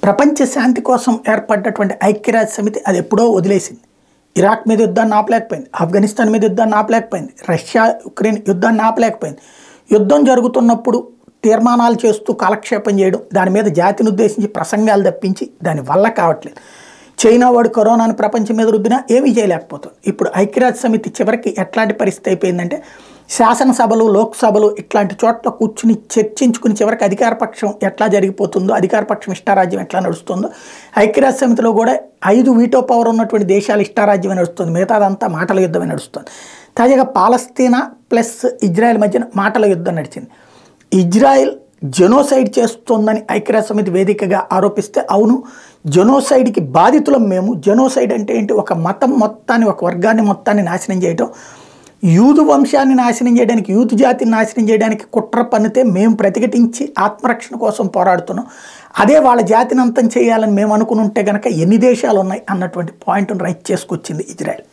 ప్రపంచ శాంతి కోసం ఏర్పడ్డటువంటి ఐక్యరాజ్య సమితి అది ఎప్పుడో వదిలేసింది. ఇరాక్ మీద యుద్ధాన్ని ఆపలేకపోయింది, ఆఫ్ఘనిస్తాన్ మీద యుద్ధాన్ని ఆపలేకపోయింది, రష్యా ఉక్రెయిన్ యుద్ధాన్ని ఆపలేకపోయింది. యుద్ధం జరుగుతున్నప్పుడు తీర్మానాలు చేస్తూ కాలక్షేపం చేయడం, దాని మీద జాతిని ఉద్దేశించి ప్రసంగాలు తప్పించి దాని వల్ల కావట్లేదు. చైనా వాడు కరోనాను ప్రపంచం మీద రుద్దినా ఏమీ చేయలేకపోతుంది. ఇప్పుడు ఐక్యరాజ్య సమితి చివరికి ఎట్లాంటి పరిస్థితి అయిపోయిందంటే శాసనసభలు, లోక్సభలు ఇట్లాంటి చోట్ల కూర్చుని చర్చించుకుని చివరికి అధికారపక్షం ఎట్లా జరిగిపోతుందో, అధికారపక్షం ఇష్టారాజ్యం ఎట్లా నడుస్తుందో, ఐక్యరాజ్య సమితిలో కూడా 5 వీటో పవర్ ఉన్నటువంటి దేశాలు ఇష్టారాజ్యమే నడుస్తుంది, మిగతాదంతా మాటల యుద్ధమే నడుస్తుంది. తాజాగా పాలస్తీనా ప్లస్ ఇజ్రాయెల్ మధ్యన మాటల యుద్ధం నడిచింది. ఇజ్రాయెల్ జెనోసైడ్ చేస్తోందని ఐక్యరాజ్య సమితి వేదికగా ఆరోపిస్తే, అవును జెనోసైడ్కి బాధితులం మేము. జెనోసైడ్ అంటే ఏంటి? ఒక మతం మొత్తాన్ని, ఒక వర్గాన్ని మొత్తాన్ని నాశనం చేయడం, యూదు వంశాన్ని నాశనం చేయడానికి, యూదు జాతిని నాశనం చేయడానికి కుట్ర పన్నితే మేము ప్రతిఘటించి ఆత్మరక్షణ కోసం పోరాడుతున్నాం. అదే వాళ్ళ జాతిని అంతం చేయాలని మేము అనుకుని ఉంటే కనుక ఎన్ని దేశాలు ఉన్నాయి అన్నటువంటి పాయింట్ను రైట్ చేసుకొచ్చింది ఇజ్రాయెల్.